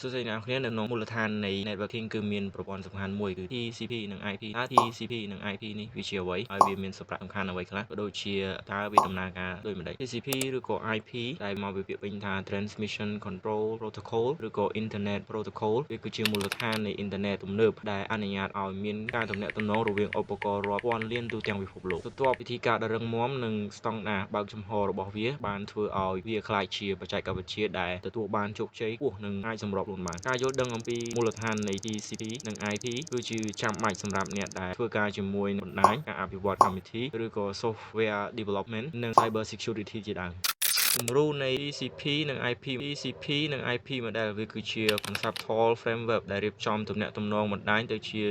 សួស្តីអ្នកនរគ្នានៅក្នុងមូលដ្ឋាននៃ networking គឺមានប្រព័ន្ធសំខាន់មួយគឺ TCP និង IP តើ TCP និង IP នេះវាជាអ្វីហើយវាមានសម្រាប់សំខាន់អ្វីខ្លះក៏ដូចជាតើវាដំណើរការដូចម្តេច TCP ឬក៏ IP ដែលមកពីពាក្យពេញថា Transmission Control Protocol ឬក៏ Internet Protocol វាគឺជាមូលដ្ឋាននៃអ៊ីនធឺណិតទំនើបដែលអនុញ្ញាតឲ្យមានការទំនាក់ទំនងរវាងឧបករណ៍រាប់ពាន់លានទូទាំងពិភពលោកបន្ទាប់ពីវិធីការដ៏រឹងមាំនិងស្តង់ដារបើកចំហរបស់វាបានធ្វើឲ្យវាក្លាយជាបច្ចេកវិទ្យាដែលទទួលបានជោគជ័យខ្ពស់និងអាចសម្របខ្លួនបានការយល់ដឹងអំពីមូលដ្ឋាននៃ TCP និង IP គឺជាចាំបាច់សម្រាប់អ្នកដែលធ្វើការជាមួយនឹងបណ្ដាញការអភិវឌ្ឍកម្មវិធីឬក៏ software development និង cyber security ជាដើមគំរូនៃ TCP និង IP TCP និង IP model វាគឺជា conceptual framework ដែលរៀបចំទំនាក់ទំនងបណ្ដាញទៅជា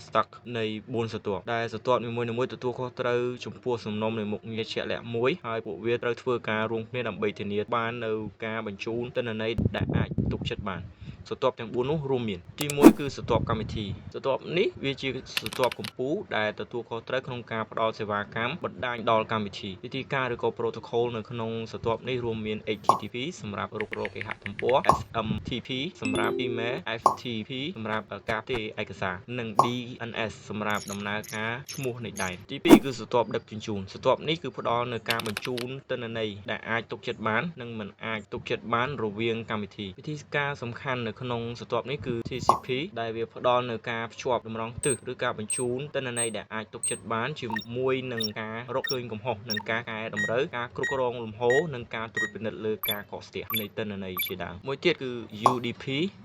stack នៃ4ស្រទាប់ដែលស្រទាប់នីមួយៗទទួលខុសត្រូវចំពោះសំណុំនៃមុខងារជាក់លាក់មួយហើយពួកវាត្រូវធ្វើការរួមគ្នាដើម្បីធានាបាននូវការបញ្ជូនទិន្នន័យដែលអាចទុកចិត្តបានស្រទាប់ទាំង4នោះរួមមានទី1គឺស្រទាប់កម្មវិធីស្រទាប់នេះវាជាស្រទាប់កំពូលដែលទទួលខុសត្រូវក្នុងការផ្ដល់សេវាកម្មបណ្ដាញដល់កម្មវិធីវិធីការឬក៏ protocol នៅក្នុងស្រទាប់នេះរួមមាន HTTP សម្រាប់រុករកគេហទំព័រ SMTP សម្រាប់ email FTP សម្រាប់ការផ្ទេរឯកសារនិង DNS សម្រាប់ដំណើរការឈ្មោះនៃដែនទី2គឺស្រទាប់ដឹកជញ្ជូនស្រទាប់នេះគឺផ្ដល់នូវការបញ្ជូនទិន្នន័យដែលអាចទុកចិត្តបាននិងមិនអាចទុកចិត្តបានរវាងកម្មវិធីវិធីការសំខាន់នៅក្នុងស្រទាប់នេះគឺ TCP ដែលវាផ្ដល់នូវការភ្ជាប់តម្រងទិសឬការបញ្ជូនទិន្នន័យដែលអាចទុកចិត្តបានជាមួយនឹងការរកឃើញកំហុសនិងការកែតម្រូវការគ្រប់គ្រងលំហូរនិងការត្រួតពិនិត្យលើការកកស្ទះនៃទិន្នន័យជាដើមមួយទៀតគឺ UDP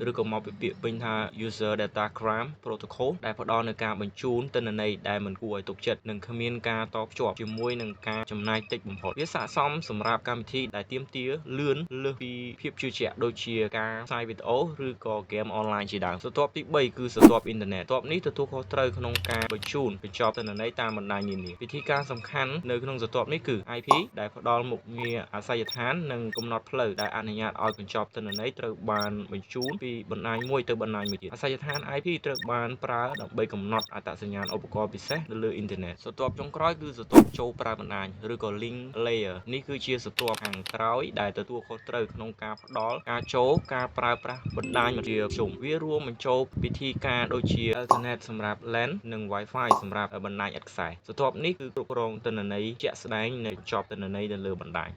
ឬក៏មកពីពាក្យពេញថា User Datagram Protocol ដែលផ្ដល់នូវការបញ្ជូនទិន្នន័យដែលមិនគួរឲ្យទុកចិត្តនិងគ្មានការតភ្ជាប់ជាមួយនឹងការចំណាយតិចបំផុតវាស័ក្តិសមសម្រាប់កម្មវិធីដែលទាមទារលឿនលើសពីភាពជឿជាក់ដូចជាការផ្សាយវីដេអូឬក៏ហ្គេមអនឡាញជាដើមស្រទាប់ទី3គឺស្រទាប់អ៊ីនធឺណិតស្រទាប់នេះទទួលខុសត្រូវក្នុងការបញ្ជូនបញ្ចប់ទិន្នន័យតាមបណ្ដាញនានាវិធីការសំខាន់នៅក្នុងស្រទាប់នេះគឺ IP ដែលផ្ដល់មុខងារអាសយដ្ឋាននិងកំណត់ផ្លូវដែលអនុញ្ញាតឲ្យបញ្ចប់ទិន្នន័យត្រូវបានបញ្ជូនពីបណ្ដាញមួយទៅបណ្ដាញមួយទៀតអាសយដ្ឋាន IP ត្រូវបានប្រើដើម្បីកំណត់អត្តសញ្ញាណឧបករណ៍ពិសេសនៅលើអ៊ីនធឺណិតស្រទាប់ចុងក្រោយគឺស្រទាប់ចូលប្រើបណ្ដាញឬក៏ link layer នេះគឺជាស្រទាប់ខាងក្រោយដែលទទួលខុសត្រូវក្នុងការផ្ដល់ការចូលការប្រើប្រាស់បណ្ដាញជាជុំវារួមបញ្ចូលវិធីការដូចជា Ethernet សម្រាប់ LAN និង Wi-Fi សម្រាប់បណ្ដាញឥតខ្សែស្រទាប់នេះគឺគ្រប់គ្រងទិន្នន័យជាក់ស្ដែងនៃបញ្ចប់ទិន្នន័យនៅលើបណ្ដាញ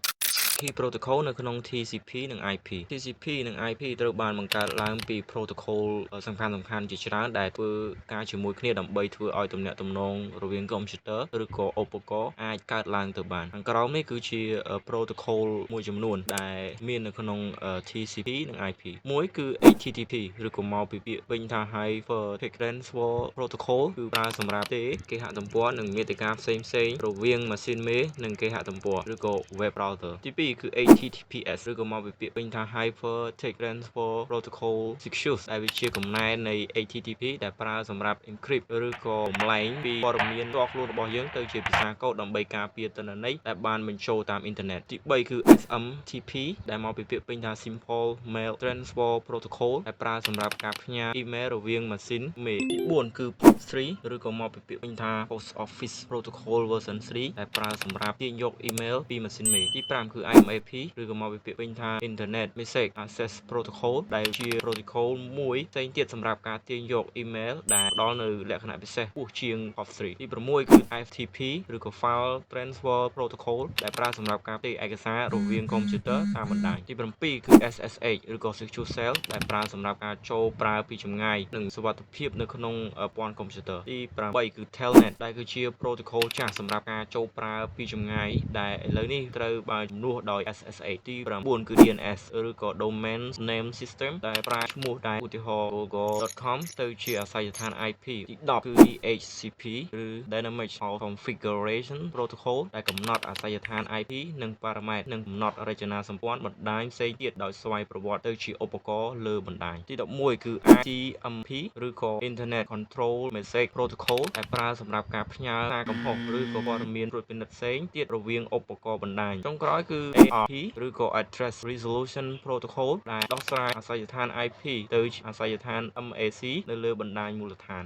Key Protocol នៅក្នុង TCP និង IP TCP និង IP ត្រូវបានបង្កើតឡើងពី protocol សំខាន់ៗជាច្រើនដែលធ្វើការជាមួយគ្នាដើម្បីធ្វើឲ្យទំនាក់ទំនងរវាងកុំព្យូទ័រឬក៏ឧបករណ៍អាចកើតឡើងទៅបានខាងក្រោមនេះគឺជា protocol មួយចំនួនដែលមាននៅក្នុង TCP និង IP មួយគឺ HTTP ឬក៏មកពីពាក្យពេញថា Hypertext Transfer Protocol គឺប្រើសម្រាប់ទេគេហទំព័រនិងមាតិកាផ្សេងៗរវាងម៉ាស៊ីនមេនិងគេហទំព័រឬក៏ web browser ទី2គឺ HTTPS ឬក៏មកពីពាក្យពេញថា Hypertext Transfer Protocol Success ដែលវាជាកំណែនៃ HTTP ដែលប្រើសម្រាប់ encrypt ឬក៏បំលែងពីព័ត៌មានផ្ទាល់ខ្លួនរបស់យើងទៅជាភាសាកូដដើម្បីការពារទិន្នន័យដែលបានបញ្ចូលតាមអ៊ីនធឺណិតទី3គឺ SMTP ដែលមកពីពាក្យពេញថា Simple Mail Transfer Protocol ដែលប្រើសម្រាប់ការផ្ញើ email រវាងម៉ាស៊ីនមេទី4គឺ POP3 ឬក៏មកពីពាក្យពេញថា Post Office Protocol version 3ដែលប្រើសម្រាប់ទាញយក email ពីម៉ាស៊ីនមេទី5គឺ IMAP ឬក៏មកពីពាក្យពេញថា Internet Message Access Protocol ដែលជា protocol មួយផ្សេងទៀតសម្រាប់ការទាញយក email ដែលផ្ដល់នូវលក្ខណៈពិសេសខ្ពស់ជាង POP3 ទី6គឺ FTP ឬក៏ File Transfer Protocol ដែលប្រើសម្រាប់ការផ្ទេរឯកសាររវាងកុំព្យូទ័រតាមបណ្ដាញទី7គឺ SSH ឬក៏ Secure Shell ដែលប្រើសម្រាប់ការចូលប្រើពីចម្ងាយនិងសុវត្ថិភាពនៅក្នុងព័ន្ធកុំព្យូទ័រទី8គឺ Telnet ដែលគឺជា protocol ចាស់សម្រាប់ការចូលប្រើពីចម្ងាយដែលឥឡូវនេះត្រូវបានជំនួសដោយ SSH ទី9គឺ DNS ឬក៏ Domain Name System ដែលប្រើឈ្មោះដែលឧទាហរណ៍ google.com ទៅជាអាសយដ្ឋាន IP ទី10គឺ DHCP ឬ Dynamic Configuration Protocol ដែលកំណត់អាសយដ្ឋាន IP និង parameter និងកំណត់រចនាសម្ព័ន្ធបណ្ដាញផ្សេងទៀតដោយស្វ័យប្រវត្តិទៅជាឧបករណ៍លើបណ្ដាញទី11គឺ ICMP ឬក៏ Internet Control Message Protocol ដែលប្រើសម្រាប់ការផ្ញើសារកំហុសឬក៏ព័ត៌មានត្រួតពិនិត្យផ្សេងទៀតរវាងឧបករណ៍បណ្ដាញចុងក្រោយគឺ ARP ឬក៏ Address Resolution Protocol ដែលដោះស្រាយអាសយដ្ឋាន IP ទៅអាសយដ្ឋាន MAC នៅលើបណ្ដាញមូលដ្ឋាន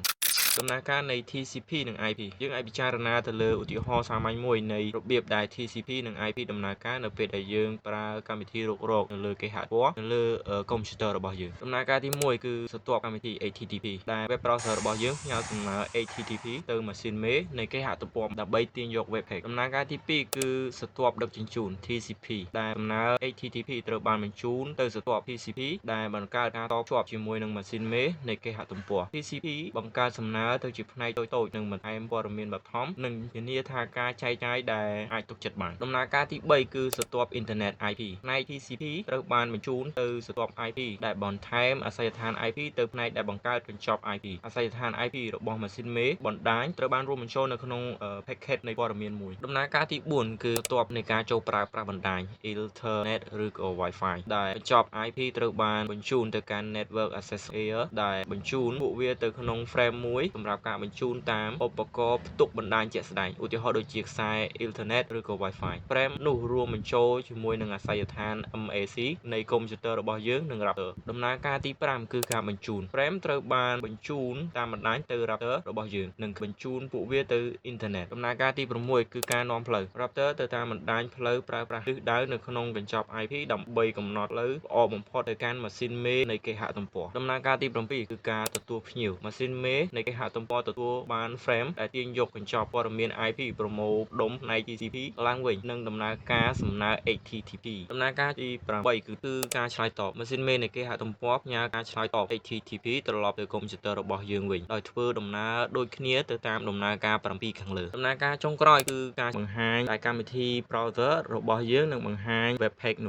ដំណើរការនៃ TCP និង IP យើងអាចពិចារណាទៅលើឧទាហរណ៍សាមញ្ញមួយនៃរបៀបដែល TCP និង IP ដំណើរការនៅពេលដែលយើងប្រើកម្មវិធីរុករកនៅលើគេហទំព័រនៅលើកុំព្យូទ័ររបស់យើងដំណើរការទី1គឺស្រទាប់កម្មវិធី HTTP ដែល web browser របស់យើងផ្ញើសំណើ HTTP ទៅម៉ាស៊ីនមេនៃគេហទំព័រដើម្បីទាញយក web page ដំណើរការទី2គឺស្រទាប់ដឹកជញ្ជូន TCP ដែលដំណើរ HTTP ត្រូវបានបញ្ជូនទៅស្រទាប់ TCP ដែលបង្កើតការតភ្ជាប់ជាមួយនឹងម៉ាស៊ីនមេនៃគេហទំព័រ TCP បង្កើតសំណើទៅជាផ្នែកតូចៗនិងបន្ថែមព័ត៌មានបឋមនិងធានាថាការចែកចាយដែលអាចទុកចិត្តបានដំណើរការទី3គឺស្រទាប់អ៊ីនធឺណិត IP ផ្នែក TCP ត្រូវបានបញ្ជូនទៅស្រទាប់ IP ដែលបន្ថែមអាសយដ្ឋាន IP ទៅផ្នែកដែលបង្កើតកញ្ចប់ IP អាសយដ្ឋាន IP របស់ម៉ាស៊ីនមេបណ្ដាញត្រូវបានរួមបញ្ចូលនៅក្នុង packet នៃព័ត៌មានមួយដំណើរការទី4គឺបន្ទាប់នៃការចូលប្រើប្រាស់បណ្ដាញ Ethernet ឬក៏ Wi-Fi ដែលកញ្ចប់ IP ត្រូវបានបញ្ជូនទៅកាន់ Network Access Layer ដែលបញ្ជូនពួកវាទៅក្នុង frame មួយសម្រាប់ការបញ្ជូនតាមឧបករណ៍ផ្ទុកបណ្ដាញជាក់ស្ដែងឧទាហរណ៍ដូចជាខ្សែ Ethernet ឬក៏ Wi-Fi frame នោះរួមបញ្ចូលជាមួយនឹងអាសយដ្ឋាន MAC នៃកុំព្យូទ័ររបស់យើងនិង router ដំណើរការទី5គឺការបញ្ជូន frame ត្រូវបានបញ្ជូនតាមបណ្ដាញទៅ router របស់យើងនិងបញ្ជូនពួកវាទៅអ៊ីនធឺណិតដំណើរការទី6គឺការនាំផ្លូវ router ទៅតាមបណ្ដាញផ្លូវប្រើប្រាស់ទិសដៅនៅក្នុងកញ្ចប់ IP ដើម្បីកំណត់ផ្លូវល្អបំផុតទៅកាន់ម៉ាស៊ីនមេនៃគេហទំព័រដំណើរការទី7គឺការទទួលភ្ញៀវម៉ាស៊ីនមេនៃគេហទំព័រទទួលបាន frame ដែលទាញយកកញ្ចប់ព័ត៌មាន IP ប្រមូលផ្ដុំផ្នែក TCP ឡើងវិញនិងដំណើរការសំណើ HTTP ដំណើរការទី8គឺការឆ្លើយតបម៉ាស៊ីនមេនៃគេហទំព័រផ្ញើការឆ្លើយតប HTTP ត្រឡប់ទៅកុំព្យូទ័ររបស់យើងវិញដោយធ្វើដំណើរដូចគ្នាទៅតាមដំណើរការ7ខាងលើដំណើរការចុងក្រោយគឺការបង្ហាញដែលកម្មវិធី browser របស់យើងនឹងបង្ហាញ web page នោះ